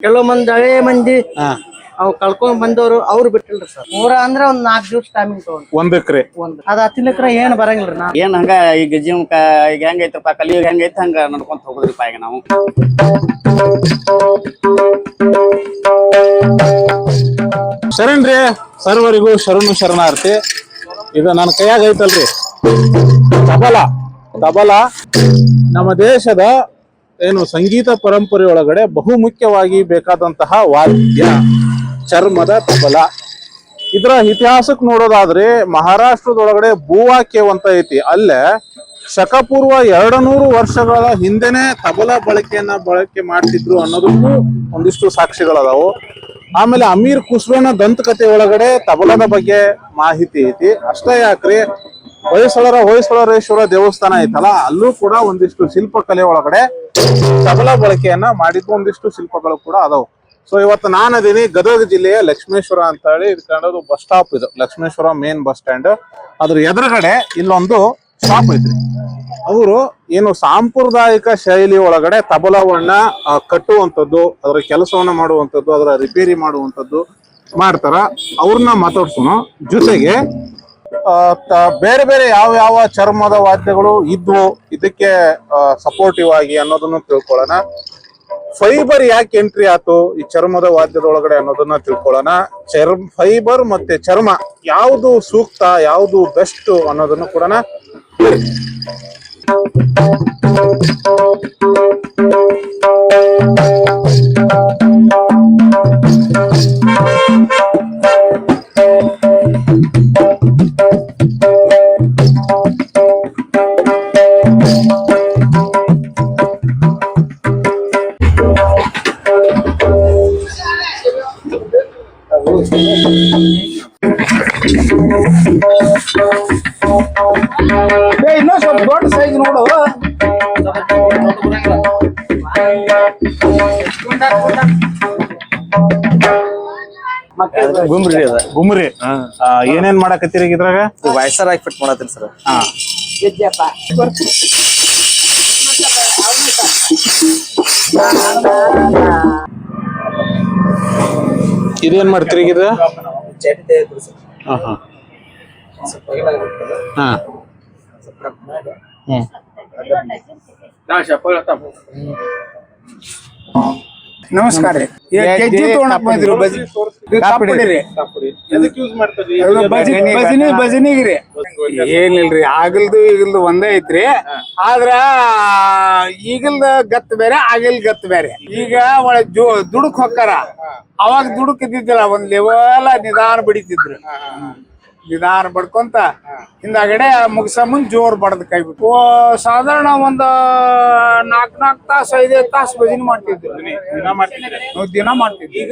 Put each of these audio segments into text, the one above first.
ಕೆಲವು ಮಂದಿ ಹಳೆ ಮಂದಿ ಹಾ ಅವ್ ಕಳ್ಕೊಂಡ್ ಬಂದವ್ರು ಅವ್ರು ಬಿಟ್ಟಿಲ್ರಿ ಸರ್. ಪೂರ ಅಂದ್ರ ಒಂದ್ 4 ದಿವಸ ಟೈಮಿಂಗ್ ತಗೊಂಡ್ 1 ಎಕರೆ ಅದ್ ಹತ್ತಿಲಿಕ್ರ ಏನ್ ಬರಂಗಿಲ್ರಿ. ನಾ ಏನ್ ಹಂಗ ಈಗ ಜೀವಕ ಈಗ ಹೆಂಗೈತಪ್ಪ ಕಲಿಯುಗ ಹೆಂಗೈತಿ ಹಂಗ ನಡ್ಕೊಂತ ಹೋಗುದ್ರಿಪ್ಪ ಈಗ ನಾವು. ಶರಣ್ರಿ ಸರ್ವರಿಗೂ ಶರಣು ಶರಣಾರ್ಥಿ. ಇದು ನನ್ನ ಕೈಯಾಗ ಐತಲ್ರಿ ತಬಲ ನಮ್ಮ ದೇಶದ ಏನು ಸಂಗೀತ ಪರಂಪರೆಯೊಳಗಡೆ ಬಹುಮುಖ್ಯವಾಗಿ ಬೇಕಾದಂತಹ ವಾದ್ಯ ಚರ್ಮದ ತಬಲ. ಇದರ ಇತಿಹಾಸಕ್ಕೆ ನೋಡೋದಾದ್ರೆ ಮಹಾರಾಷ್ಟ್ರದೊಳಗಡೆ ಬೂವಾ ಕೇವ್ ಅಂತ ಐತಿ. ಅಲ್ಲೇ ಶಕಪೂರ್ವ 200 ವರ್ಷಗಳ ಹಿಂದೆನೆ ತಬಲ ಬಳಕೆ ಮಾಡ್ತಿದ್ರು ಅನ್ನೋದಕ್ಕೂ ಒಂದಿಷ್ಟು ಸಾಕ್ಷಿಗಳದಾವು. ಆಮೇಲೆ ಅಮೀರ್ ಖುಸ್ರೋನ ದಂತಕಥೆ ಒಳಗಡೆ ತಬಲದ ಬಗ್ಗೆ ಮಾಹಿತಿ ಐತಿ. ಅಷ್ಟೇ ಯಾಕ್ರಿ, ಹೊಯ್ಸಳರೇಶ್ವರ ದೇವಸ್ಥಾನ ಐತಲ್ಲ, ಅಲ್ಲೂ ಕೂಡ ಒಂದಿಷ್ಟು ಶಿಲ್ಪಕಲೆ ಒಳಗಡೆ ತಬಲ ಬಳಕೆಯನ್ನ ಮಾಡಿದ್ದು ಒಂದಿಷ್ಟು ಶಿಲ್ಪಗಳು ಕೂಡ ಅದಾವು. ಸೊ ಇವತ್ತು ನಾನು ಅದೀನಿ ಗದಗ ಜಿಲ್ಲೆಯ ಲಕ್ಷ್ಮೇಶ್ವರ ಅಂತ ಹೇಳಿ. ಇದು ಕಂಡದು ಬಸ್ ಸ್ಟಾಪ್. ಇದು ಲಕ್ಷ್ಮೇಶ್ವರ ಮೇನ್ ಬಸ್ ಸ್ಟ್ಯಾಂಡ್. ಅದ್ರ ಎದುರುಗಡೆ ಇಲ್ಲೊಂದು ಶಾಪ್ ಐತ್ರಿ. ಅವರು ಏನು ಸಾಂಪ್ರದಾಯಿಕ ಶೈಲಿ ಒಳಗಡೆ ತಬಲವನ್ನ ಕಟ್ಟುವಂಥದ್ದು, ಅದರ ಕೆಲಸವನ್ನ ಮಾಡುವಂಥದ್ದು, ಅದರ ರಿಪೇರಿ ಮಾಡುವಂಥದ್ದು ಮಾಡ್ತಾರ. ಅವ್ರನ್ನ ಮಾತಾಡ್ಸೋಣ. ಜೊತೆಗೆ ಬೇರೆ ಬೇರೆ ಯಾವ ಚರ್ಮದ ವಾದ್ಯಗಳು ಇದ್ವು ಇದಕ್ಕೆ ಸಪೋರ್ಟಿವ್ ಆಗಿ ಅನ್ನೋದನ್ನು ತಿಳ್ಕೊಳ್ಳೋಣ. ಫೈಬರ್ ಯಾಕೆ ಎಂಟ್ರಿ ಆಯ್ತು ಈ ಚರ್ಮದ ವಾದ್ಯದೊಳಗಡೆ ಅನ್ನೋದನ್ನ ತಿಳ್ಕೊಳ್ಳೋಣ. ಫೈಬರ್ ಮತ್ತೆ ಚರ್ಮ ಯಾವುದು ಸೂಕ್ತ, ಯಾವುದು ಬೆಸ್ಟ್ ಅನ್ನೋದನ್ನು ಕೂಡ ಇನ್ನೂ ಸ್ವಲ್ಪ ದೊಡ್ಡ ಸೈಜ್ ನೋಡು. ಗುಮ್ರಿ ಅದ ಗುಮ್ರಿ. ಏನೇನ್ ಮಾಡಕತ್ತೀರಿ ಇದ್ರಾಗ? ವಯಸ್ಸರ್ ಆಗಿ ಫಿಟ್ ಮಾಡತ್ತೀನಿ ಸರ್. ಇದೇನ್ ಮಾಡ್ತೀರಿ ಈಗ? ನಮಸ್ಕಾರ ರೀ. ಭಜನಿಗ್ರಿ ಏನಿಲ್ರಿ, ಆಗಲ್ದು ಈಗಲ್ದು ಒಂದೇ ಐತ್ರಿ. ಆದ್ರ ಈಗಲ್ದ ಗತ್ ಬೇರೆ, ಆಗಿಲ್ ಗತ್ ಬೇರೆ. ಈಗ ಒಳ್ಳೆ ದುಡುಕ್ ಹೊಕ್ಕಾರ. ಅವಾಗ ದುಡುಕ್ ಇದ್ದಿದ್ದಿಲ್ಲ, ಒಂದ್ ಲೆವೆಲ್ ನಿಧಾನ ಬಡಿತಿದ್ರು. ನಿಧಾನ ಬಡ್ಕೊಂತ ಹಿಂದಾಗಡೆ ಮುಗಿಸ ಮುಂದ್ ಜೋರ್ ಬಡದ್ ಕೈ ಬಿಟ್ಟು ಸಾಧಾರಣ ಒಂದ್ 4 ತಾಸು 5 ತಾಸು ಭಜನೆ ಮಾಡ್ತಿದ್ವಿ. ದಿನ ಮಾಡ್ತಿದ್ವಿ.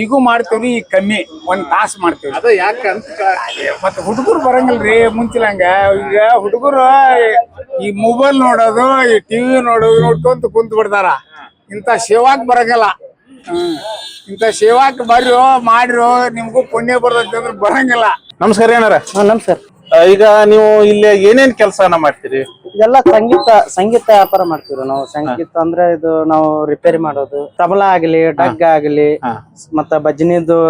ಈಗೂ ಮಾಡ್ತೇವ್ರಿ. ಈಗ ಕಮ್ಮಿ, 1 ತಾಸು ಮಾಡ್ತೇವಿ. ಅದ ಯಾಕಂತ ಮತ್ತೆ ಹುಡುಗರು ಬರಂಗಿಲ್ರಿ ಮುಂಚಿಲಂಗ. ಈಗ ಹುಡುಗರು ಈ ಮೊಬೈಲ್ ನೋಡೋದು, ಈ ಟಿವಿ ನೋಡೋದು ನೋಡ್ಕೊಂತ ಕುಂತ್ ಬಿಡ್ತಾರ. ಇಂತ ಸೇವಾಕ್ ಬರಂಗಲ್ಲ. ಇಂತ ಸೇವಾಕ್ ಬರ್ರೋ ಮಾಡ್ರೋ ನಿಮ್ಗೂ ಪುಣ್ಯ ಬರ್ತೈತಿ ಅಂದ್ರೆ ಬರಂಗಿಲ್ಲ. ನಮಸ್ಕಾರ ಏನಾರ. ನಮಸ್ಕಾರ. ಈಗ ನೀವು ಇಲ್ಲಿ ಏನೇನ್ ಕೆಲಸನ ಮಾಡ್ತೀರಿ? ಇದೆಲ್ಲ ಸಂಗೀತ ವ್ಯಾಪಾರ ಮಾಡ್ತೀವಿ ನಾವು. ಸಂಗೀತ ಅಂದ್ರೆ ಇದು ನಾವು ರಿಪೇರಿ ಮಾಡೋದು, ತಬಲಾ ಆಗ್ಲಿ, ಡಗ್ಗ ಆಗ್ಲಿ, ಮತ್ತ ಭಜನಿದು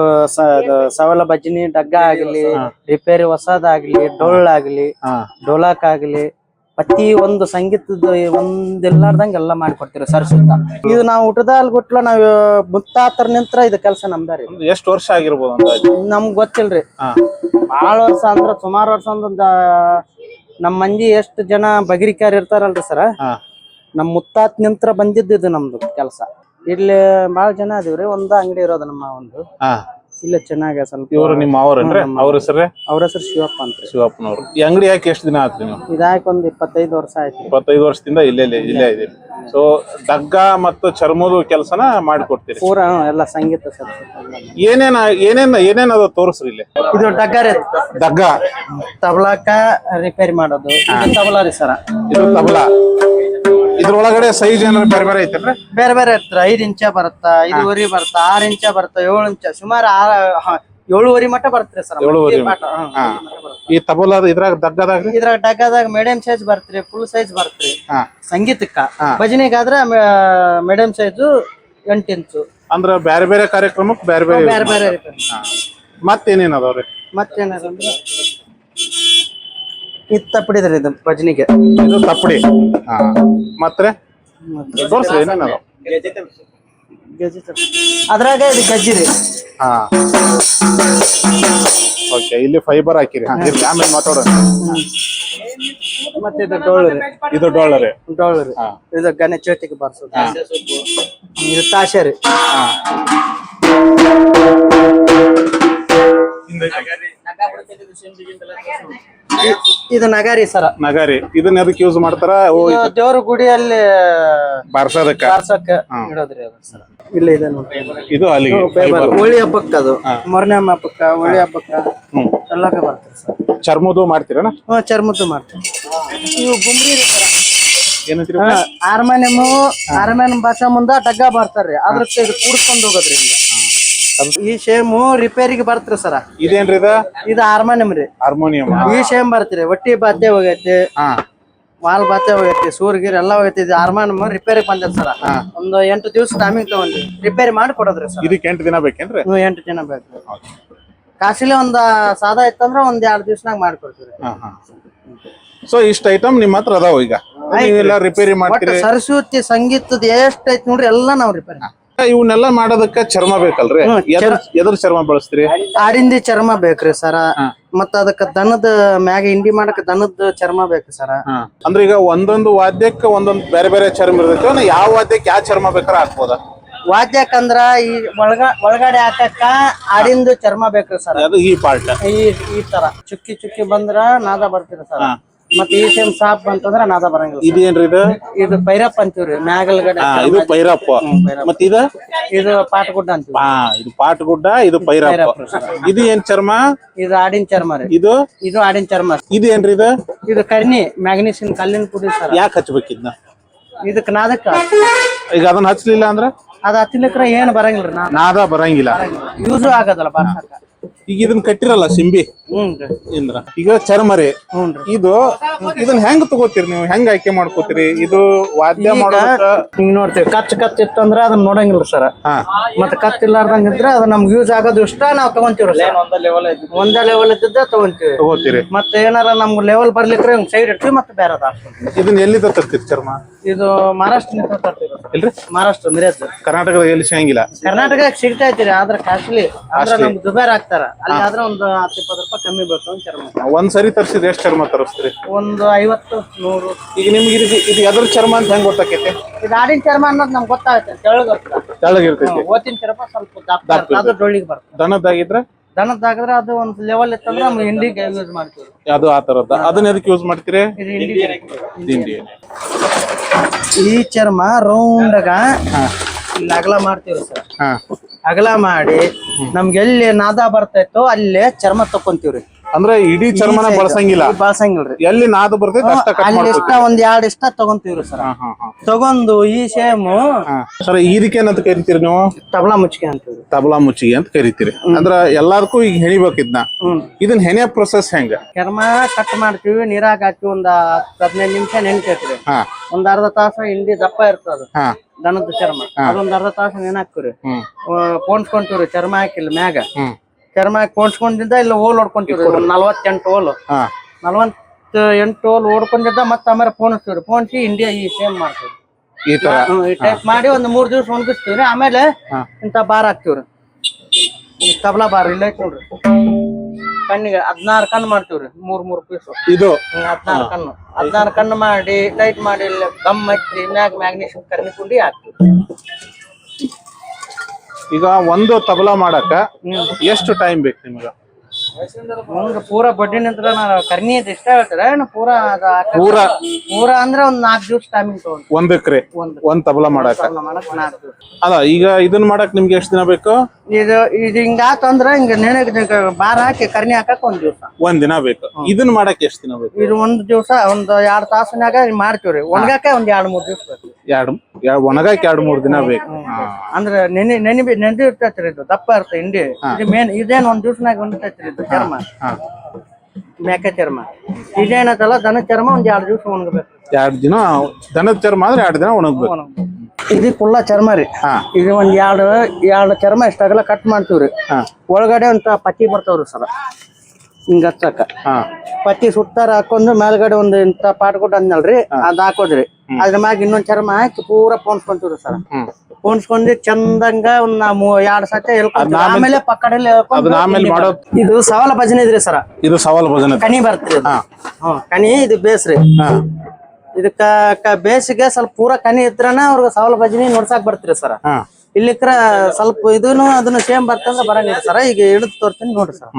ಸವಲ ಭಜನಿ ಡಗ್ಗ ಆಗ್ಲಿ, ರಿಪೇರಿ ಹೊಸದಾಗ್ಲಿ, ಡೊಳ್ಳು ಆಗ್ಲಿ, ಡೋಲಕ್ ಆಗ್ಲಿ, ಪ್ರತಿ ಒಂದು ಸಂಗೀತದ ಒಂದಿಲ್ಲಾರ್ದಂಗ ಎಲ್ಲಾ ಮಾಡ್ಕೊಡ್ತೀರಿ ಸರ್. ಸುತ್ತ ಇದು ನಾವು ಊಟದಲ್ಲಿ ಗುಟ್ಲ ನಾವ್ ಮುತ್ತಾತರ ನಿಂತ್ರ ಇದು ಕೆಲಸ ನಮ್ದಾರಿ. ಎಷ್ಟು ವರ್ಷ ಆಗಿರ್ಬೋದು ನಮ್ಗ್ ಗೊತ್ತಿಲ್ರಿ. ಬಾಳ ವರ್ಷ ಅಂದ್ರ ಸುಮಾರು ವರ್ಷ ಅಂದ್ರ ನಮ್ ಮಂದಿ ಎಷ್ಟು ಜನ ಬಗಿರಿಕಾರ್ ಇರ್ತಾರಲ್ರಿ ಸರ, ನಮ್ ಮುತ್ತಾತ್ ನಿಂತ್ರ ಬಂದಿದ್ದು ನಮ್ದು ಕೆಲಸ. ಇಲ್ಲಿ ಬಾಳ ಜನ ಅದೀವ್ರಿ. ಒಂದ ಅಂಗಡಿ ಇರೋದು ನಮ್ಮ ಒಂದು ಇಲ್ಲ ಚೆನ್ನಾಗ ಸ್ವಲ್ಪ. ಇವರು ನಿಮ್ಮ ಅವ್ರನ್ರಿ? ಅವ್ರ ಹೆಸರು? ಅವ್ರ ಹೆಸರು ಶಿವಪ್ಪ ಅಂತ. ಶಿವಪ್ಪನವ್ರು. ಈ ಅಂಗಡಿ ಯಾಕೆ ಎಷ್ಟು ದಿನ ಆಯ್ತು ನೀವು? ಇದಾಕ ಒಂದ್ 25 ವರ್ಷ ಆಯ್ತು. 25 ವರ್ಷದಿಂದ ಇಲ್ಲೇ ಇದೆ. ಸೊ ಡಗ್ಗ ಮತ್ತು ಚರ್ಮದ ಕೆಲಸನ ಮಾಡಿಕೊಡ್ತೀರಿ? ಪೂರಾ ಎಲ್ಲ ಸಂಗೀತ ಸರ್. ಏನೇನ್ ಅದ ತೋರಿಸ್ರಿ ಇಲ್ಲಿ. ಇದು ಡಗ್ಗ ರೀ. ಡಗ್ಗ ತಬಲಾಕ ರಿಪೇರಿ ಮಾಡೋದು. ತಬಲಾ ರೀ ಸರ. ಇದು ತಬಲಾ. ಇದ್ರೊಳಗಡೆ ಸೈಜ್ ಏನಾರ ಬೇರೆ ಬೇರೆ ಐತಲ್ರಿ? ಬೇರೆ ಬೇರೆ ಇರ್ತಾರ. 5 ಇಂಚ ಬರುತ್ತಾ, 5.5 ಬರುತ್ತಾ, 6 ಇಂಚ ಬರುತ್ತಾ, 7 ಇಂಚ, ಸುಮಾರು 7.5 ಮಟ್ಟ ಬರ್ತರಿ ಸರ್. 7.5. ಈ ತಬಲಾ ಇದ್ರಾಗ ಡಗ್ಗದಾಗ? ಇದ್ರಾಗ ಡಗ್ಗದಾಗ ಮೀಡಿಯಂ ಸೈಜ್ ಬರ್ತ್ರಿ, ಫುಲ್ ಸೈಜ್ ಬರ್ತ್ರಿ. ಸಂಗೀತಕ್ಕ. ಭಜನೆಗಾದ್ರೆ ಮೀಡಿಯಂ ಸೈಜು 8 ಇಂಚು, ಅಂದ್ರ ಬ್ಯಾರೆ ಬೇರೆ ಕಾರ್ಯಕ್ರಮಕ್ಕೆ ಬ್ಯಾರೆ ಬೇರೆ ಬೇರೆ ಬೇರೆ ರಿಪೇರಿ. ಮತ್ತೇನೇನ್ ಅದಾವ್ರಿ? ಮತ್ತೇನಂದ್ರೆ ಇದು ತಪ್ಪಡಿದ್ರಿ ಇದು ಭಜನಿಗೆ. ಇದು ತಪ್ಪಡಿ. ಮತ್ತೆ ತೋರ್ಸ್ರಿ ಏನೇನ್ ಅದಾವ? ಗಜ್ಜಿ ಅದ್ರಾಗ ಇದು ಗಜ್ಜಿ ರೀ. ಓಕೆ, ಇಲ್ಲಿ ಫೈಬರ್ ಹಾಕಿರಿ. ಇರ್ಲಿ, ಆಮೇಲೆ ಮಾತಾಡೋಣ. ಮತ್ತೆ ಇದು ಡೋಳು ರೀ. ಇದು ಡೊಳ್ಳ ರೀ. ಡೋಳು ರೀ. ಇದು ಗಣೇಶ ಚೌತಿಗೆ ಬಾರ್ಸೋದು. ಇದು ತಾಶೆ ರೀ. ಇದು ನಗಾರಿ ಸರ. ನಗಾರಿ. ಇದನ್ನ ಎದಕ್ ಯೂಸ್ ಮಾಡ್ತಾರ? ದೇವ್ರ ಗುಡಿಯಲ್ಲಿ ಬಾರ್ಸೋದಕ್ಕ ಬಾರ್ಸಕ್ಕ ಇಡೋದ್ರಿ ಅದು ಸರ. ಇಲ್ಲ ಇದೆ ನೋಡ್ರಿ. ಇದು ಅಲ್ಲಿಗೆ ಹೋಳಿ ಹಬ್ಬಕ್ಕ, ಅದು ಮೊರನೆಮ್ಮ ಹಬ್ಬಕ್ಕ, ಹೋಳಿ ಹಬ್ಬಕ್ಕ ಎಲ್ಲಾಕ ಬರ್ತದೆ ಸರ್. ಚರ್ಮದು ಮಾಡ್ತೀರಣ್ಣ? ಚರ್ಮದ್ದು ಮಾಡ್ತೀವಿ. ಇವು ಗುಮ್ರಿ ರೀ ಸರ. ಏನಂತೀರಿ? ಹಾರ್ಮೋನಿಯಂ ಭಾಷಾ ಮುಂದ ಡಗ್ಗ ಬರ್ತಾರ್ರಿ. ಅದ್ರಕ್ಕೆ ಇದು ಕೂಡ್ಕೊಂಡ್ ಹೋಗೋದ್ರಿ ಹಿಂಗ. ಈ ಶೇಮು ರಿಪೇರಿಗೆ ಬರ್ತ್ರಿ ಸರ. ಇದೇನ್ರಿ ಇದು ಹಾರ್ಮೋನಿಯಂ ರೀ. ಹಾರ್ಮೋನಿಯಂ. ಈ ಶೇಮ್ ಬರ್ತೀರಿ. ಒಟ್ಟಿ ಬಾತೆ ಹೋಗೈತಿ, ಮಾಲ್ ಬಾತೆ ಹೋಗೈತಿ, ಸೂರ್ಗಿರ್ ಎಲ್ಲ ಹೋಗೈತಿ. ಇದು ಹಾರ್ಮೋನಿಯಂ ರಿಪೇರಿಗೆ ಬಂದೈತಿ ಸರ. ಒಂದು 8 ದಿವಸ ಟೈಮಿಂಗ್ ತಗೊಂಡಿ ರಿಪೇರಿ ಮಾಡಿ ಕೊಡೋದ್ರಿ ಸರ್. ಇದಕ್ಕೆ 8 ದಿನ ಬೇಕೇನ್ರಿ? 8 ದಿನ ಬೇಕು. ಕಾಸಿಲೆ ಒಂದ್ ಸಾದಾ ಇತ್ತಂದ್ರ ಒಂದ್ 2 ದಿವ್ಸನಾಗ ಮಾಡ್ಕೊಡ್ತೀವಿ. ಸೊ ಇಷ್ಟ ಐಟಮ್ ನಿಮ್ಮ ಹತ್ರ ಅದಾವ ಈಗ? ನೀವೆಲ್ಲ ರಿಪೇರಿ ಮಾಡ್ತೀರಿ? ಸರಸ್ವತಿ ಸಂಗೀತದ ಎಷ್ಟ್ ಐತಿ ನೋಡ್ರಿ ಎಲ್ಲಾ ನಾವ್ ರಿಪೇರಿ. ಇವನ್ನೆಲ್ಲ ಮಾಡೋದಕ್ಕ ಚರ್ಮ ಬೇಕಲ್ರಿ? ಎದ್ರ ಚರ್ಮ ಬಳಸ್ತೀರಿ? ಆಡಿಂದಿ ಚರ್ಮ ಬೇಕ್ರಿ ಸರ. ಮತ್ತ ಅದಕ್ಕ ದನದ ಮ್ಯಾಗ ಇಂಡಿ ಮಾಡಕ್ ದನದ ಚರ್ಮ ಬೇಕು ಸರ. ಅಂದ್ರೆ ಈಗ ಒಂದೊಂದು ವಾದ್ಯಕ್ಕ ಒಂದೊಂದು ಬೇರೆ ಬೇರೆ ಚರ್ಮ ಇರ್ತೈತಿ. ಯಾವ ವಾದ್ಯಕ್ಕೆ ಯಾವ ಚರ್ಮ ಬೇಕಾರ ಹಾಕ್ಬೋದ? ವಾದ್ಯಕ್ಕಂದ್ರ ಈ ಒಳಗಡೆ ಹಾಕಕ್ಕ ಆಡಿಂದು ಚರ್ಮ ಬೇಕ್ರಿ ಸರ್. ಅದು ಈ ಪಾರ್ಟ್ ಈ ತರ ಚುಕ್ಕಿ ಚುಕ್ಕಿ ಬಂದ್ರ ನಾದ ಬರ್ತೀರಿ ಸರ್. ಮತ್ತ ಈ ಸೇಮ್ ಸಾಪ್ ಬಂತಂದ್ರ ನಾದ ಬರಂಗಿಲ್ಲ. ಇದೇನ್ರಿ ಇದು? ಇದು ಪೈರಪ್ಪ ಅಂತೀವ್ರಿ ಮ್ಯಾಗಲ್ಗಡೆ. ಇದು ಪೈರಪ್ಪ. ಮತ್ತ ಇದು ಪಾಟಗುಡ್ಡ ಅಂತೀವಿ. ಇದು ಪಾಟಗುಡ್ಡ, ಇದು ಪೈರಪ್ಪ. ಇದು ಏನ್ ಚರ್ಮ? ಇದು ಆಡಿನ ಚರ್ಮ ರೀ. ಇದು ಆಡಿನ ಚರ್ಮ. ಇದು ಏನ್ರಿ ಇದು? ಇದು ಕರ್ನಿ ಮ್ಯಾಗ್ನೀಸಿಯನ್ ಕಲ್ಲಿನ ಪುಡಿ ಸರ್. ಯಾಕೆ ಹಚ್ಬೇಕಿದ್ನ? ಇದಕ್ ನಾದಕ್ಕ. ಈಗ ಅದನ್ನ ಹಚ್ಲಿಲ್ಲ ಅಂದ್ರ ಅದ ಹಚ್ಚಲಿಕ್ರ ಏನ್ ಬರಂಗಿಲ್ರಿ. ನಾದ ಬರಂಗಿಲ್ಲ. ಯೂಸು ಆಗದಲ್ಲ ಬಾರ್ಸಕ್ಕ. ಈಗ ಇದನ್ನ ಕಟ್ಟಿರಲ್ಲ ಸಿಂಬಿ ಇಂದ್ರ. ಈಗ ಚರ್ಮ ರೀ. ಇದನ್ನ ಹೆಂಗ್ ತಗೋತೀರಿ ನೀವು? ಹೆಂಗ್ ಆಯ್ಕೆ ಮಾಡ್ಕೋತೀರಿ? ಇದು ವಾದ್ಯ ಮಾಡೋದಕ್ಕ ಹಿಂಗ್ ನೋಡ್ತೀವಿ. ಕಚ್ ಇತ್ತಂದ್ರ ಅದನ್ನ ನೋಡಂಗಿಲ್ಲ ಸರ್. ಮತ್ತ ಕಚ್ ಇಲ್ಲಾರ್ದಂಗ ಇದ್ರ ಅದ ನಮ್ಗೆ ಯೂಸ್ ಆಗೋದು ಇಷ್ಟ ನಾವ್ ತಗೊಂತೀವ್ರಿ. ಒಂದೇ ಲೆವೆಲ್ ಇದ್ದ ತಗೋತೀರಿ. ಮತ್ತೆ ಏನಾರ ನಮ್ಗೆ ಲೆವೆಲ್ ಬರ್ಲಿಕ್ರೆ ಸೈಡ್ ಇಡ್ತೀವಿ. ಮತ್ತೆ ಬೇರೆ ಇದನ್ನ ಎಲ್ಲಿಂದ ತರ್ತೀರಿ ಚರ್ಮ? ಇದು ಮಹಾರಾಷ್ಟ್ರದಿಂದ ತರ್ತೀವಿ. ಇಲ್ರಿ, ಮಹಾರಾಷ್ಟ್ರ ಮಿರೇಜ್. ಕರ್ನಾಟಕದಾಗ ಎಲ್ಲಿ ಸಿಗಂಗಿಲ್ಲ? ಕರ್ನಾಟಕ ಸಿಗ್ತಾ ಇದ್ದೀರಿ, ಆದ್ರೆ ಕಾಸ್ಟ್ಲಿ. ಆದ್ರೆ ನಮ್ಗೆ ದುಬಾರಿ ಆಗ್ತಾರ. ಅಲ್ಲಿ ಆದ್ರೆ ಒಂದು 10-20 ರೂಪಾಯಿ ಕಮ್ಮಿ ಬೇಕು ಚರ್ಮ. ಒಂದ್ಸರಿ ತರ್ಸಿದ್ರೆ ಎಷ್ಟ್ ಚರ್ಮ ತರಿಸ್ತೀರಿ? ಒಂದು 50-100. ಈಗ ನಿಮ್ಗೆ ಇದು ಎದ್ರ ಚರ್ಮ ಅಂತ ಹೆಂಗ್ ಗೊತ್ತಾಕೈತಿ? ಇದು ಆಡಿನ ಚರ್ಮ ಅನ್ನೋದು ನಮ್ಗೆ ಗೊತ್ತಾಗುತ್ತೆ. ತೆಳ್ಳಗಿರ್ತೈತಿ. ಓತಿನ ಚರ್ಮ ಸ್ವಲ್ಪ ದಪ್ಪ, ಅದು ಡೊಳ್ಳಿಗೆ ಬರ್ತದೆ. ದನದಾಗಿದ್ರೆ ಅದು ಒಂದು ಲೆವೆಲ್ ಇತ್ತಂದ್ರೆ ನಮ್ಗೆ ಹಿಂಡಿಗೆ ಯೂಸ್ ಮಾಡ್ತೀವಿ. ಅದು ಆ ತರದ್ದು. ಅದನ್ನ ಎದಕ್ಕೆ ಯೂಸ್ ಮಾಡ್ತೀರಿ? ಹಿಂಡಿ. ಈ ಚರ್ಮ ರೌಂಡಾಗ ಇಲ್ಲಿ ಅಗಲ ಮಾಡ್ತೀವಿ ಸರ್. ಅಗಲ ಮಾಡಿ ನಮ್ಗೆ ಎಲ್ಲಿ ನಾದ ಬರ್ತೈತೋ ಅಲ್ಲೇ ಚರ್ಮ ತಕೊಂತೀವ್ರಿ. ಅಂದ್ರೆ ಇಡೀ ಚರ್ಮನ ಬಳಸಂಗಿಲ್ಲ? ಬಳಸಂಗಿಲ್ರಿ. ಎಲ್ಲಿ ನಾದ ಬರ್ತೈತೆ ಅಲ್ಲಿ ಇಷ್ಟ ಒಂದ್ 2 ಇಷ್ಟ ತಗೊಂತೀವ್ರಿ ಸರ್. ತಗೊಂಡು ಈ ಸೇಮು ಸರ್ ಇದಕ್ಕೆ ಏನಂತ ಕರಿತೀರಿ ನೀವು? ತಬಲಾ ಮುಚ್ಚಿಗೆ ಅಂತೀವಿ. ತಬಲಾ ಮುಚ್ಚಿಗೆ ಅಂತ ಕರಿತೀರಿ. ಅಂದ್ರ ಎಲ್ಲಾರ್ಗೂ ಈಗ ಹೆಣಿಬೇಕು ಇದನ್ನ. ಇದನ್ನ ಹೆಣೆಯ ಪ್ರೊಸೆಸ್ ಹೆಂಗ? ಚರ್ಮ ಕಟ್ ಮಾಡ್ತೀವಿ, ನೀರಾಗ ಹಾಕಿ ಒಂದ್ 15 ನಿಮಿಷ ನೆನ್ಕೈತ್ರಿ. ಒಂದ್ ಅರ್ಧ ತಾಸು ಹಿಂಡಿ ದಪ್ಪ ಇರ್ತದ ದನದ ಚರ್ಮ. ಅದೊಂದ್ ಅರ್ಧ ತಾಸು ನೆನಾಕ್ತಿವ್ರಿ. ಪೋಣ್ಸ್ಕೊಂತೀವ್ರಿ ಚರ್ಮ ಹಾಕಿಲ್ಲ ಮ್ಯಾಗ. ಚರ್ಮ ಹಾಕಿ ಪೋಣ್ಸ್ಕೊಂಡಿದ್ದ ಇಲ್ಲ ಹೋಲ್ ಹೊಡ್ಕೊಂತೀವ್ರಿ. 48 ಹೋಲ್ 48 ಹೋಲ್ ಓಡ್ಕೊಂಡಿದ್ದ ಮತ್ತೆ ಆಮೇಲೆ ಪೋಣಿಸ್ತೀವ್ರಿ. ಪೋಣಿಸಿ ಇಂಡಿಯಾ ಈ ಸೇಮ್ ಮಾಡ್ತೀವ್ರಿ. ಈ ಟೈಪ್ ಮಾಡಿ ಒಂದ್ 3 ದಿವಸ ಒಣಗಿಸ್ತೀವ್ರಿ. ಆಮೇಲೆ ಇಂತ ಬಾರ್ ಹಾಕ್ತಿವ್ರಿ. ತಬಲಾ ಬಾರ್ ಇಲ್ಲ ಐತಿ ನೋಡ್ರಿ. ಕಣ್ಣಿಗೆ 16 ಕಣ್ಣು ಮಾಡ್ತೀವ್ರಿ. 3 ಪೀಸ್. ಇದು 16 ಕಣ್ಣು ಮಾಡಿ ಟೈಟ್ ಮಾಡಿ ಗಮ್ ಹಚ್ಚಿ ಮ್ಯಾಗ ಮ್ಯಾಗ್ನೀಷಿಯಂ ಕರ್ನಿ ಪುಡಿ ಹಾಕ್ತಿವ್ರಿ. ಈಗ ಒಂದು ತಬಲಾ ಮಾಡಕ ಎಷ್ಟು ಟೈಮ್ ಬೇಕು ನಿಮ್ಗ? ಒಂದು ಪೂರಾ ಬಡ್ಡಿ ನಿಂತ್ರ ಕರ್ನಿ ಇಷ್ಟ ಹೇಳ್ತಾರೆ. ಪೂರಾ ಅಂದ್ರೆ ಒಂದ್ 4 ದಿವಸ ಟೈಮಿಂಗ್ ತಗೊಂಡು. 1 ಎಕರೆ ಒಂದ್ ತಬಲಾ ಮಾಡಕ? ಅಲ್ಲ, ಈಗ ಇದನ್ನ ಮಾಡಕ್ ನಿಮ್ಗೆ ಎಷ್ಟ್ ದಿನ ಬೇಕು? ಇದು ಹಿಂಗಾತಂದ್ರ ಹಿಂಗ ನೆನೆಗ್ ಬಾರ್ ಹಾಕಿ ಕರ್ನಿ ಹಾಕಕ್ 1 ದಿವಸ 1 ದಿನ ಬೇಕು. ಇದನ್ನ ಮಾಡಕ್ ಎಷ್ಟ್ ದಿನ ಬೇಕು? ಇದು 1 ದಿವಸ ಒಂದ್ 2 ತಾಸಿನಾಗ ಮಾಡ್ತೀವ್ರಿ. ಒಣಗಾಕ ಒಂದ್ 2-3 ದಿವಸ ಬೇಕು. ಒಣಗಾಕ 2-3 ದಿನ ಬೇಕು. ಅಂದ್ರೆ ನೆನೆ ಇರ್ತೈತ್ರಿ. ಇದು ದಪ್ಪ ಇರ್ತದೆ ಹಿಂಡಿ. ಇದು ಮೇನ್ ಇದೇನ್ 1 ದಿವಸನಾಗ ಹೊಂದತೈತ್ರಿ. ಇದು ಚರ್ಮ ಮೇಕೆ ಚರ್ಮ. ಇದೇನತ್ತಲ್ಲ ದನ ಚರ್ಮ ಒಂದ್ 2 ದಿವಸ ಒಣಗಬೇಕು. 2 ದಿನ ದನದ ಚರ್ಮ ಆದ್ರೆ 2 ದಿನ ಒಣಗ್ಬೇಕು. ಇದು ಕುಲ್ಲ ಚರ್ಮ ರೀ. ಹಾ. ಇದು ಒಂದ್ ಎರಡು ಚರ್ಮ ಇಷ್ಟಾಗಲ್ಲ ಕಟ್ ಮಾಡ್ತೀವ್ರಿ. ಹಾ. ಒಳಗಡೆ ಒಂದ್ ಪಟ್ಟಿ ಬರ್ತಾವ್ರಿ ಸರ್, ಹಿಂಗ ಹಚ್ಚಕ ಹಾ. ಪಟ್ಟಿ ಸುತ್ತಾರ ಹಾಕೊಂಡು ಮೇಲ್ಗಡೆ ಒಂದ್ ಇಂತ ಪಾಟ್ಕೊಟ್ ಅಂದ್ನಲ್ರಿ, ಅದ್ ಹಾಕೋದ್ರಿ. ಅದ್ರ ಮ್ಯಾಗ ಇನ್ನೊಂದ್ ಚರ್ಮ ಹಾಕಿ ಪೂರಾ ಪೋಣಿಸ್ಕೊಂತೀವ್ರಿ ಸರ್. ಪೋಣಿಸ್ಕೊಂಡಿ ಚಂದಂಗ ಒಂದ್ 2 ಸತಿ ಎಳ್ಕೊಂತೀವಿ. ಆಮೇಲೆ ಪಕ್ಕಡಲ್ಲಿ ಆಮೇಲೆ ಮಾಡೋದು ಇದು ಸವಾಲ ಭಜನೆ ಇದ್ರಿ ಸರ. ಇದು ಸವಾಲು ಭಜನೆ. ಕನಿ ಬರ್ತೀರಿ. ಕನಿ ಇದು ಬೇಸ್ರಿ. ಇದಕ್ಕ ಬೇಸಿಗೆ ಸ್ವಲ್ಪ ಪೂರಾ ಕನಿ ಇದ್ರನ ಅವ್ರಿಗೆ ಸವಾಲ ಭಜನೆ ನೋಡ್ಸಾಕ್ ಬರ್ತೀರಿ ಸರ. ಇಲ್ಲಿಕ್ರ ಸ್ವಲ್ಪ ಇದನ್ನು ಅದನ್ನು ಸೇಮ್ ಬರ್ತಂದ್ರ ಬರಂಗಿಲ್ಲ ಸರ. ಈಗ ಹಿಡಿದು ತೋರ್ತೀನಿ ನೋಡ್ರಿ ಸರ್.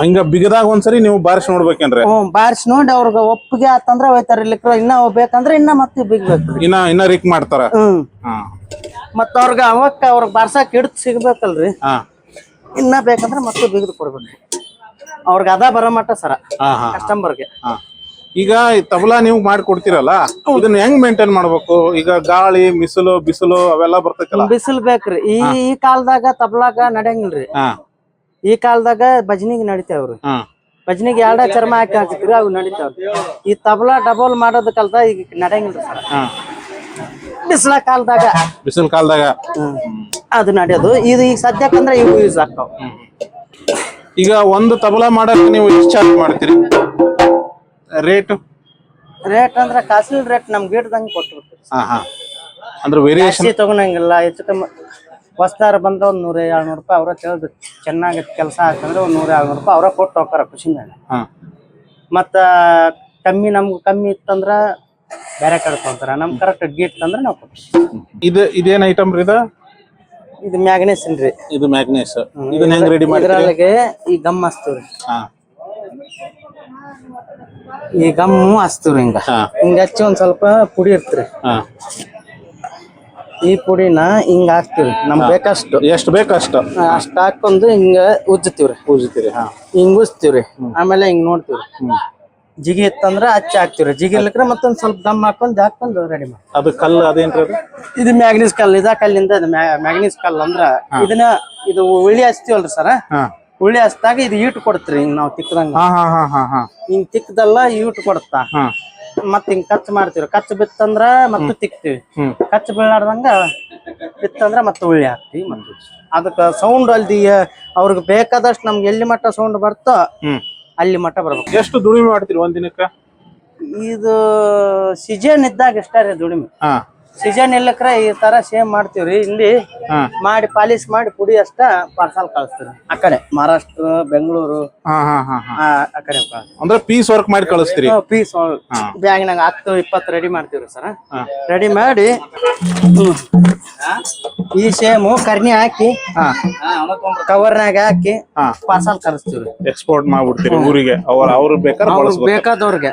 ಹಂಗ ಬಿಗದಾಗ ಒಂದ್ಸರಿ ನೀವು ಬಾರಿಸಿ ನೋಡ್ಬೇಕೇನ್ರಿ? ಬಾರಿಸಿ ನೋಡಿ ಅವ್ರಿಗೆ ಒಪ್ಪಿಗೆ ಆತಂದ್ರ ಹೋಯ್ತಾರ. ಇಲ್ಲಿಕ್ರ ಇನ್ನ ಹೋಗ್ಬೇಕಂದ್ರ ಇನ್ನ ಮತ್ತೆ ಬಿಗ್ಬೇಕು. ಇನ್ನ ರಿಕ್ ಮಾಡ್ತಾರ. ಮತ್ತ ಅವ್ರಿಗೆ ಅವ್ರಿಗೆ ಬಾರ್ಸಾಕ್ ಹಿಡಿದು ಸಿಗ್ಬೇಕಲ್ರಿ. ಇನ್ನ ಬೇಕಂದ್ರ ಮತ್ತೆ ಬಿಗಿದು ಕೊಡ್ಬೇಕ್ರಿ. ಅವ್ರಿಗೆ ಅದ ಬರೋ ಮಟ್ಟ ಸರ ಕಸ್ಟಮರ್ಗೆ. ಈಗ ಈ ತಬಲಾ ನೀವು ಮಾಡಿ ಕೊಡ್ತೀರಲ್ಲ, ಇದನ್ನ ಹೆಂಗ್ ಮೇಂಟೈನ್ ಮಾಡ್ಬೇಕು? ಈಗ ಗಾಳಿ ಬಿಸಿಲು ಅವೆಲ್ಲ ಬರ್ತೈತಲ್ಲ. ಬಿಸಿಲು ಬೇಕ್ರಿ. ಈ ಕಾಲದಾಗ ತಬಲಾಗ ನಡೆಯಂಗಿಲ್ರಿ. ಈ ಕಾಲದಾಗ ಭಜನಿಗೆ ನಡಿತಾವ್ರಿ. ಭಜನಿಗೆ 2 ಚರ್ಮ ಹಾಕಿ ಹಾಕ್ತಿರಿ, ಅವು ನಡಿತಾವ್ರಿ. ಈ ತಬಲಾ ಡಬಲ್ ಮಾಡೋದ್ ಕಲ್ತ ಈಗ ನಡೆಯಂಗಿಲ್ರಿ ಸರ್. ಬಿಸಿಲು ಕಾಲದಾಗ ಅದು ನಡೆಯೋದು. ಇದು ಈಗ ಸದ್ಯಕ್ಕಂದ್ರ ಇವು ಯೂಸ್ ಆಗ್ತಾವ. ಈಗ ಒಂದು ತಬಲಾ ಮಾಡಕ್ ನೀವು ಎಷ್ಟು ಚಾರ್ಜ್ ಮಾಡ್ತೀರಿ? ರೇಟ್ ಅಂದ್ರ ಕಾಸಿನ ರೇಟ್ ನಮ್ ಗಿಡದಂಗೆ ಕೊಟ್ಟಿರ್ತೀವಿ. ಅಂದ್ರೆ ವೇರಿಯೇಷನ್ ತಗೊಳಂಗಿಲ್ಲ. ಹೆಚ್ಚು ಕಮ್ಮಿ ಹೊಸ್ತಾರ ಬಂದ್ರ ಒಂದ್ 100-200 ರೂಪಾಯಿ ಅವ್ರ ತಿಳಿದು ಚೆನ್ನಾಗಿ ಕೆಲಸ ಆಯ್ತಂದ್ರೆ ಒಂದ್ 100-200 ರೂಪಾಯಿ ಅವ್ರ ಕೊಟ್ಟು ಹೋಗ್ತಾರ ಖುಷಿ ಮೇಲೆ. ಮತ್ತ ನಮ್ಗೆ ಕಮ್ಮಿ ಇತ್ತಂದ್ರ ಬೇರೆ ಕಡೆ ತಗೊಂತಾರ. ನಮ್ ಕರೆಕ್ಟ್ ಗೀಟ್ ಅಂದ್ರೆ ನಾವು ಕೊಡ್ತೀವಿ. ಇದೇನ್ ಐಟಮ್ ರೀ? ಇದು ಮ್ಯಾಗ್ನೆಸ್ ರೀ. ಇದು ಮ್ಯಾಗ್ನೆಸ್. ಇದನ್ನ ಹೆಂಗ್ ರೆಡಿ ಮಾಡಿ? ಇದ್ರೊಳಗೆ ಈ ಗಮ್ ಹಚ್ತೀವ್ರಿ. ಈ ಗಮ್ಮು ಹಚ್ತೀವ್ರಿ. ಹಿಂಗ ಹಚ್ಚಿ ಒಂದ್ ಸ್ವಲ್ಪ ಪುಡಿ ಇರ್ತ್ರಿ. ಈ ಪುಡಿನ ಹಿಂಗ ಹಾಕ್ತಿವ್ರಿ. ನಮ್ಗ್ ಬೇಕಷ್ಟು, ಎಷ್ಟು ಬೇಕಷ್ಟು ಅಷ್ಟ ಹಾಕೊಂಡು ಹಿಂಗ ಉಜ್ಜುತ್ತೀವ್ರಿ. ಹಿಂಗ ಉಜ್ತೀವ್ರಿ. ಆಮೇಲೆ ಹಿಂಗ್ ನೋಡ್ತೀವ್ರಿ. ಜಿಗಿ ಇತ್ತಂದ್ರ ಹಚ್ಚಿ ಹಾಕ್ತಿವ್ರಿ. ಜಿಗಿ ಇರ್ಲಿಕ್ರ ಮತ್ತೊಂದ್ ಸ್ವಲ್ಪ ದಮ್ ಹಾಕೊಂಡು ರೆಡಿ ಮಾಡಿ. ಅದು ಕಲ್ಲು ಅದೇನ್ರಿ? ಇದು ಮ್ಯಾಗ್ನೀಸ್ ಕಲ್ಲು. ಇದ ಕಲ್ಲಿಂದ ಮ್ಯಾಗ್ನೀಸ್ ಕಲ್ಲು ಅಂದ್ರ ಇದು ಉಳ್ಳಿ ಹಚ್ತೀವಲ್ರಿ ಸರ. ಉಳ್ಳಿ ಹಚ್ಚಿದಾಗ ಇದು ಈಟ್ ಕೊಡ್ತ್ರಿ. ಹಿಂಗ್ ನಾವ್ ತಿಕ್ಕದಂಗ ಹಿಂಗ್ ತಿಕ್ಕದಲ್ಲ ಈಟ್ ಕೊಡತ್ತಾ. ಮತ್ ಹಿಂಗ್ ಕಚ್ ಮಾಡ್ತೀವ್ರಿ. ಕಚ್ ಬಿತ್ತಂದ್ರ ಮತ್ತೆ ತಿಕ್ತಿವಿ. ಕಚ್ ಬೀಳಾರ್ದಂಗ ಬಿತ್ತಂದ್ರ ಮತ್ತೆ ಉಳ್ಳಿ ಹಾಕ್ತಿವಿ. ಮತ್ತೆ ಅದಕ್ಕ ಸೌಂಡ್ ಅಲ್ದಿ ಅವ್ರಿಗೆ ಬೇಕಾದಷ್ಟು ನಮ್ಗೆ ಎಲ್ಲಿ ಮಟ್ಟ ಸೌಂಡ್ ಬರ್ತೋ ಅಲ್ಲಿ ಮಟ್ಟ ಬರ್ಬೇಕು. ಎಷ್ಟು ದುಡಿಮೆ ಮಾಡ್ತೀರಿ ಒಂದ್ ದಿನಕ್ಕ? ಇದು ಸೀಸನ್ ಇದ್ದಾಗ ಇಷ್ಟ ರೀ ದುಡಿಮೆ. ಸೀಸನ್ ಇಲ್ಲಕ್ರ ಈ ತರ ಸೇಮ್ ಮಾಡ್ತೀವ್ರಿ. ಇಲ್ಲಿ ಮಾಡಿ ಪಾಲಿಶ್ ಮಾಡಿ ಪುಡಿ ಅಷ್ಟ ಪಾರ್ಸಲ್ ಕಳಿಸ್ತೀವಿ. ಆ ಕಡೆ ಮಹಾರಾಷ್ಟ್ರ, ಬೆಂಗಳೂರು ಆ ಕಡೆ. ಅಂದ್ರೆ ಪೀಸ್ ವರ್ಕ್ ಮಾಡಿ ಕಳಿಸ್ತೀರಿ? ಪೀಸ್ ಬ್ಯಾಗ್ನಾಗ 10-20 ರೆಡಿ ಮಾಡ್ತೀವ್ರಿ ಸರ್. ರೆಡಿ ಮಾಡಿ ಈ ಸೇಮು ಕರ್ನಿ ಹಾಕಿ ಕವರ್ನಾಗ ಹಾಕಿ ಪಾರ್ಸಲ್ ಕಳಿಸ್ತೀವ್ರಿ. ಎಕ್ಸ್ಪೋರ್ಟ್ ಮಾಡ್ಬಿಡ್ತೀರಿ ಊರಿಗೆ? ಅವ್ರು ಬೇಕಾದವ್ರಿಗೆ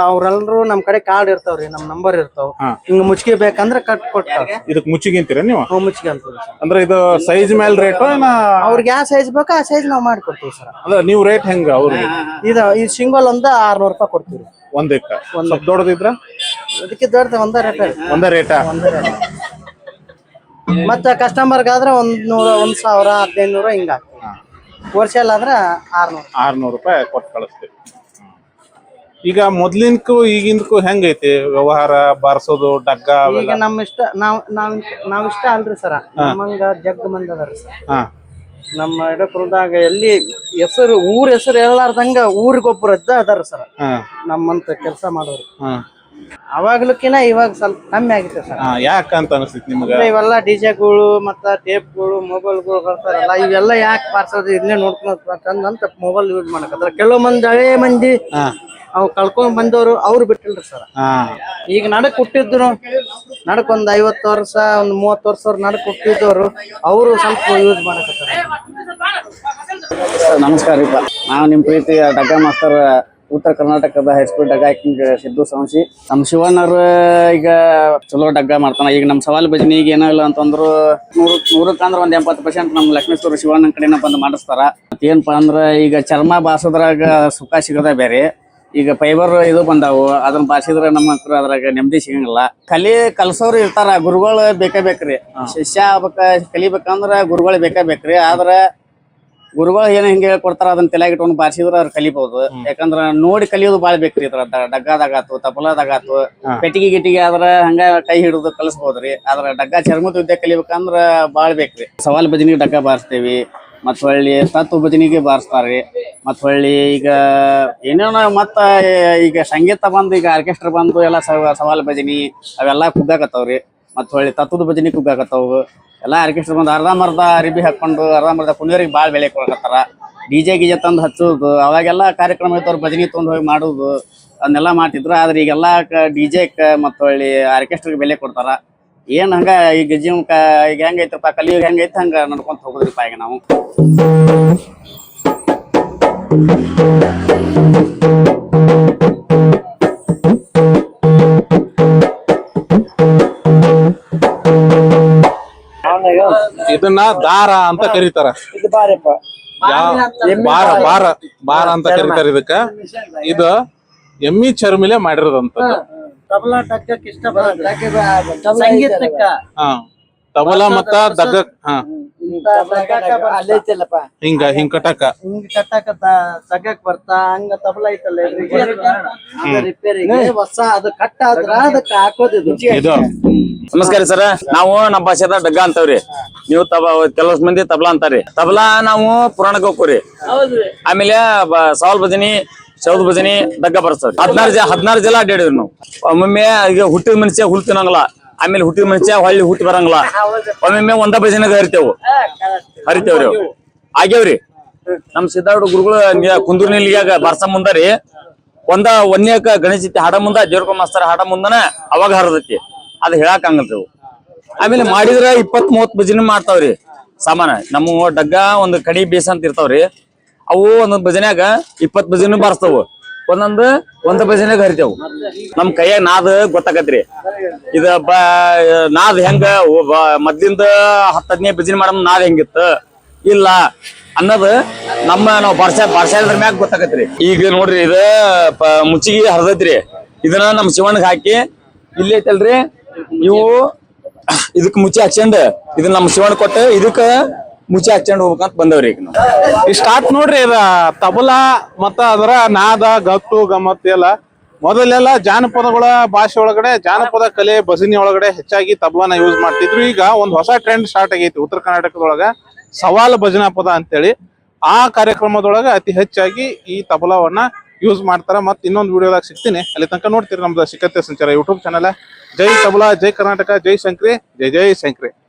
ಅವ್ರೆಲ್ರು ನಮ್ ಕಡೆ ಕಾರ್ಡ್ ಇರ್ತಾವ್ರಿ. ನಮ್ ನಂಬರ್ ಇರ್ತಾವ. ಹಿಂಗ ಮುಚ್ಚಿಗೆ ಬೇಕಂದ್ರ ಕಟ್ ಕೊಡ್ತಾವ. ಇದಕ್ ಮುಚ್ಚಿಗೆ ಅಂತೀರ ನೀವು? ಮುಚ್ಚಿಗೆ ಅಂತೀವಿ. ಅಂದ್ರೆ ಇದು ಸೈಜ್ ಮೇಲೆ ರೇಟ್? ಅವ್ರಿಗೆ ಯಾವ ಸೈಜ್ ಬೇಕೋ ಆ ಸೈಜ್ ನಾವ್ ಮಾಡ್ಕೊಡ್ತೀವಿ ಸರ್. ಅಂದ್ರೆ ನೀವು ರೇಟ್ ಹೆಂಗ ಅವ್ರಿಗೆ? ಈ ಸಿಂಗಲ್ ಒಂದ 600 ರೂಪಾಯಿ ಕೊಡ್ತೀವಿ. ಒಂದಕ್ಕ ಸ್ವಲ್ಪ ದೊಡ್ಡದಿದ್ರ? ಅದಕ್ಕೆ ದೊಡ್ಡದ ಒಂದೇ ರೇಟ. ಮತ್ತ ಕಸ್ಟಮರ್ಗಾದ್ರೆ 1,1000 1,500 ಹಿಂಗ ವರ್ಷಲ್ ಆದ್ರ 600 ರೂಪಾಯಿ ಕೊಟ್ಟು ಕಳಿಸ್ತೀವಿ. ಈಗ ಮೊದ್ಲಿನ್ಕು ಈಗಿನ್ಕು ಹೆಂಗೈತಿ ವ್ಯವಹಾರ? ಬಾರ್ಸೋದು ಡಗ್ಗ ಈಗ ನಮ್ಮ ಇಷ್ಟ ನಾವ್ ಇಷ್ಟ ಅಲ್ರಿ ಸರ. ನಮ್ಮಂಗ ಜಗ್ ಮಂದಿ ಅದಾರ ಸರ್. ನಮ್ಮ ಇಡಪುರದಾಗ ಎಲ್ಲಿ ಊರ್ ಹೆಸರು ಹೇಳಾರ್ದಂಗ ಊರಿಗೊಬ್ಬರು ಅದಾರ ಸರ್ ನಮ್ಮಂತ ಕೆಲಸ ಮಾಡೋರು. ಅವಾಗ್ಲಕ್ಕಿನ ಇವಾಗ ಸ್ವಲ್ಪ ಕಮ್ಮಿ ಆಗಿತ್ತೆ ಸರ್. ಯಾಕಂತ ಅನಿಸ್ತೈತಿ ನಿಮ್ಗೆ? ಇವೆಲ್ಲ ಡಿಜೆಗಳು ಮತ್ತ ಟೇಪ್ಗಳು ಮೊಬೈಲ್ಗಳು ಬರ್ತಾರಲ್ಲ, ಇವೆಲ್ಲ ಯಾಕೆ ಬಾರ್ಸೋದು ಇದನ್ನೇ ನೋಡ್ಕೊಂಡ್ ಮೊಬೈಲ್ ಯೂಸ್ ಮಾಡಕತ್ತಾರ. ಕೆಲವು ಹಳೆ ಮಂದಿ ಅವ್ ಕಳ್ಕೊಂಡ್ ಬಂದವ್ರು ಅವ್ರು ಬಿಟ್ಟಿಲ್ರಿ ಸರ್. ಈಗ ನಡಕ್ ಹುಟ್ಟಿದ್ರು ಒಂದ್ 50 ವರ್ಷ 30 ವರ್ಷ ನಡಕ್ ಹುಟ್ಟಿದವ್ರು ಅವರು ಸ್ವಲ್ಪ ಯೂಸ್ ಮಾಡಕತ್ತಾರ. ನಮಸ್ಕಾರ ರೀ. ನಾವು ನಿಮ್ ಪ್ರೀತಿ ಡಗ್ಗ ಮಾಸ್ತರ್, ಉತ್ತರ ಕರ್ನಾಟಕದ ಹೈಸ್ಕೂಲ್ ಡಗ್ಗ ಹಾಕಿಂಗ್ ಸಿದ್ದು ಸಂಶಿ. ನಮ್ ಶಿವಣ್ಣವ್ರು ಈಗ ಚಲೋ ಡಗ್ಗ ಮಾಡ್ತಾನ. ಈಗ ನಮ್ ಸವಾಲ್ ಭಜನಿ ಈಗ ಏನೋ ಇಲ್ಲ ಅಂತಂದ್ರು 100ಕ್ಕೆ ಅಂದ್ರೆ ಒಂದ್ 80% ನಮ್ ಲಕ್ಷ್ಮೇಶ್ವರ ಶಿವಣ್ಣ ಕಡೆನ ಬಂದು ಮಾಡಿಸ್ತಾರ. ಏನಪ್ಪಾ ಅಂದ್ರ ಈಗ ಚರ್ಮ ಬಾರ್ಸೋದ್ರಾಗ ಸುಖ ಸಿಗದ ಬೇರೆ. ಈಗ ಫೈಬರ್ ಇದು ಬಂದಾವು, ಅದನ್ನ ಬಾರ್ಸಿದ್ರೆ ನಮ್ಮ ಹತ್ರ ಅದ್ರಾಗ ನೆಮ್ಮದಿ ಸಿಗಂಗಿಲ್ಲ. ಕಲ್ಸೋರು ಇರ್ತಾರ, ಗುರುಗಳು ಬೇಕೇ ಬೇಕ್ರಿ. ಶಿಷ್ಯ ಕಲಿಬೇಕಂದ್ರ ಗುರುಗಳು ಬೇಕೇ ಬೇಕ್ರಿ. ಆದ್ರ ಗುರುಗಳು ಏನ್ ಹಿಂಗೆ ಹೇಳ್ಕೊಡ್ತಾರ ಅದನ್ನ ತಲೆಯಾಗ ಇಟ್ಕೊಂಡು ಬಾರಿಸಿದ್ರ ಅವ್ರು ಕಲಿಬಹುದು. ಯಾಕಂದ್ರ ನೋಡಿ ಕಲಿಯೋದು ಬಾಳ ಬೇಕ್ರಿ. ಇದ್ರ ಡಗ್ಗಾದಾಗಾತು, ತಬಲಾದಾಗಾತು, ಪೆಟ್ಟಿಗೆ ಗಿಟ್ಟಿಗೆ ಆದ್ರ ಹಂಗ ಕೈ ಹಿಡಿದು ಕಲಿಸ್ಬೋದ್ರಿ. ಆದ್ರ ಡಗ್ಗ ಚರ್ಮದ ವಿದ್ಯೆ ಕಲಿಬೇಕಂದ್ರ ಬಾಳ್ ಬೇಕ್ರಿ. ಸವಾಲ್ ಭಜನಿಗೆ ಡಗ್ಗ ಬಾರಿಸ್ತೇವಿ. ಮತ್ ಹೊಳ್ಳಿ ತತ್ವ ಭಜನಿಗೆ ಬಾರಿಸ್ತಾರ್ರಿ. ಮತ್ ಹೊಳ್ಳಿ ಈಗ ಏನೇನೋ ಮತ್ತ ಈಗ ಸಂಗೀತ ಬಂದು ಈಗ ಆರ್ಕೆಸ್ಟ್ರಾ ಬಂದು ಎಲ್ಲಾ ಸವಾಲ್ ಭಜನಿ ಅವೆಲ್ಲಾ ಕುಗ್ಗಾಕತ್ತಾವ್ರಿ. ಮತ್ ಹೊಳ್ಳಿ ತತ್ವದ ಭಜನಿ ಕುಗ್ಗಾಕತ್ತಾವು. ಎಲ್ಲಾ ಆರ್ಕೆಸ್ಟ್ರಾ ಬಂದು ಅರ್ಧಂಬರ್ಧ ಅರಿಬಿ ಹಾಕೊಂಡು ಅರ್ಧಂಬರ್ಧ ಕುಣಿಯೋರಿಗೆ ಬಾಳ್ ಬೆಲೆ ಕೊಡಕತ್ತಾರ. ಡಿಜೆ ಗಿಜೆ ತಂದು ಹಚ್ಚೋದು, ಅವಾಗೆಲ್ಲಾ ಕಾರ್ಯಕ್ರಮ ಇದ್ದವ್ರು ಭಜನಿ ತೊಗೊಂಡು ಹೋಗಿ ಮಾಡೋದು ಅದನ್ನೆಲ್ಲಾ ಮಾಡ್ತಿದ್ರು. ಆದ್ರೆ ಈಗೆಲ್ಲಾ ಡಿಜೆಕ್ ಮತ್ ಹೊಳ್ಳಿ ಆರ್ಕೆಸ್ಟ್ರಾಗೆ ಬೆಲೆ ಕೊಡ್ತಾರ. ಏನ್ ಹಂಗ ಈಗ ಜೀವಕ ಈಗ ಹೆಂಗೈತ್ರಪ್ಪ ಕಲಿಯುಗ ಹೆಂಗೈತಿ ಹಂಗ ನಡ್ಕೊಂತ ಹೋಗುದ್ರಿಪ್ಪ ಈಗ ನಾವು. ಇದನ್ನ ದಾರ ಅಂತ ಕರೀತಾರ. ಇದು ಬಾರಪ್ಪ. ಬಾರ ಬಾರ ಬಾರ ಅಂತ ಕರೀತಾರ ಇದಕ್ಕ. ಇದು ಎಮ್ಮಿ ಚರ್ಮಿಲೆ ಮಾಡಿರೋದಂತದ್ದು. ತಬಲಾ ಡಗ್ಗಕ್ಕೆ ಇಷ್ಟ ಬರೋದು ಸಂಗೀತಕ್ಕ. ಹಾ ತಬಲಾ ಮತ್ತ ದಗ್ಗ ಅಲ್ಲೈತಿಲ್ಲಪ್ಪ ಹಿಂಗ ಹಿಂಗ್ ಕಟಕ ಹಿಂಗ್ ಕಟ್ಟಾಕ ತಗಕ್ ಬರ್ತಾ ಹಂಗ ತಬಲಾ ಐತಲ್ಲ ರಿಪೇರಿಗೆ ಹೊಸ ಅದು ಕಟ್ಟಾದ್ರ ಅದಕ್ಕೆ ಹಾಕೋದಿದು. ಇದು ನಮಸ್ಕಾರ ಸರ್. ನಾವು ನಮ್ಮ ಭಾಷೆದ ಡಗ್ಗ ಅಂತವ್ರಿ. ನೀವು ಕೆಲವು ಮಂದಿ ತಬಲಾ ಅಂತಾರಿ. ತಬಲಾ ನಾವು ಪುರಾಣಕ್ಕೆ ಹೋಗ್ರಿ. ಆಮೇಲೆ ಸವಾಲ್ ಭಜನಿ, ಚೌದ್ ಭಜನಿ, ಡಗ್ಗ ಬರ್ತಾವ್ರಿ. 16 ಜಲ ಅಡ್ಡಾಡಿದ್ವಿ ನಾವು. ಒಮ್ಮೊಮ್ಮೆ ಈಗ ಹುಟ್ಟಿದ ಮನುಷ್ಯ ಹುಲ್ ತಿನ್ನಂಗಿಲ್ಲ. ಆಮೇಲೆ ಹುಟ್ಟಿದ ಮನುಷ್ಯ ಹೊಳ್ಳಿ ಹುಟ್ಟಿ ಬರಂಗಿಲ್ಲ. ಒಮ್ಮೊಮ್ಮೆ ಒಂದ ಭಜನೆಗೆ ಹರಿತೇವ್ರಿ ಆಗ್ಯಾವ್ರಿ. ನಮ್ ಸಿದ್ದಾರ್ಥ ಗುರುಗಳು ಕುಂದೂರ್ ನಿಲ್ಯಾಗ ಬರ್ಸ ಮುಂದರಿ ಒಂದೇಕ ಗಣೇಶ ಹಾಡ ಮುಂದ ದೇವ್ರ ಮಾಸ್ತರ್ ಹಾಡ ಮುಂದನ ಅವಾಗ ಹರದೈತಿ. ಅದ್ ಹೇಳಕ್ ಹಂಗಲ್ರಿ. ಆಮೇಲೆ ಮಾಡಿದ್ರ 20-30 ಭಜನೆ ಮಾಡ್ತಾವ್ರಿ. ಸಾಮಾನ್ಯ ನಮ್ಮ ಡಗ್ಗ ಒಂದ್ ಕಡಿ ಬೇಸ್ ಅಂತ ಇರ್ತಾವ್ರಿ. ಅವು ಒಂದೊಂದ್ ಭಜನ್ಯಾಗ 20 ಭಜನೆ ಬಾರಿಸ್ತಾವ. ಒಂದ್ ಭಜನೆಗ ಹರಿತೇವು. ನಮ್ ಕೈಯಾಗ ನಾದ್ ಗೊತ್ತಾಗತ್ರಿ. ಇದ ನಾದ್ ಹೆಂಗ ಮೊದ್ಲಿಂದ 10-15 ಭಜನೆ ಮಾಡಮ್ ನಾದ್ ಹೆಂಗಿತ್ತ ಇಲ್ಲ ಅನ್ನೋದು ನಾವು ಬಾರ್ಸಾದ್ರ ಮ್ಯಾಗ ಗೊತ್ತಾಗತ್ರಿ. ಈಗ ನೋಡ್ರಿ ಇದ ಮುಚ್ಚಿಗೆ ಹರಿದೈತ್ರಿ. ಇದನ್ನ ನಮ್ ಶಿವಣ್ಣಗ್ ಹಾಕಿ ಇಲ್ಲಿ ಐತಲ್ರಿ ಇವು ಇದಕ್ ಮುಚ್ಚಿ ಹಾಕ್ಸಂಡ್ ಇದನ್ನ ನಮ್ ಶಿವಣ್ಣ ಕೊಟ್ಟ ಇದಕ್ಕ ಮುಚ್ಚಿ ಹಾಕ್ಸಂಡ್ ಹೋಗ್ಬೇಕಂತ ಬಂದವ್ರಿ. ಈಗ ಸ್ಟಾರ್ಟ್ ನೋಡ್ರಿ ಇದ ತಬಲಾ ಮತ್ತ ಅದರ ನಾದ ಗತ್ತು ಗಮ್ಮತ್ ಎಲ್ಲ ಮೊದಲೆಲ್ಲ ಜಾನಪದಗಳ ಭಾಷೆ ಒಳಗಡೆ ಜಾನಪದ ಕಲೆ ಭಜನಿ ಒಳಗಡೆ ಹೆಚ್ಚಾಗಿ ತಬಲಾನ ಯೂಸ್ ಮಾಡ್ತಿದ್ರು. ಈಗ ಒಂದ್ ಹೊಸ ಟ್ರೆಂಡ್ ಸ್ಟಾರ್ಟ್ ಆಗೈತಿ ಉತ್ತರ ಕರ್ನಾಟಕದೊಳಗ ಸವಾಲ್ ಭಜನಾ ಪದ ಅಂತೇಳಿ. ಆ ಕಾರ್ಯಕ್ರಮದೊಳಗ ಅತಿ ಹೆಚ್ಚಾಗಿ ಈ ತಬಲಾವನ್ನ ಯೂಸ್ ಮಾಡ್ತಾರ. ಮತ್ ಇನ್ನೊಂದು ವಿಡಿಯೋದಾಗ ಸಿಗ್ತೀನಿ. ಅಲ್ಲಿ ತನಕ ನೋಡ್ತೀರಿ ನಮ್ದು ಸಿಕ್ಕತ್ತೆ ಸಂಚಾರ ಯೂಟ್ಯೂಬ್ ಚಾನಲ್. ಜೈ ತಬಲಾ, ಜೈ ಕರ್ನಾಟಕ, ಜೈ ಶಂಕ್ರಿ, ಜೈ ಜೈ ಶಂಕ್ರಿ.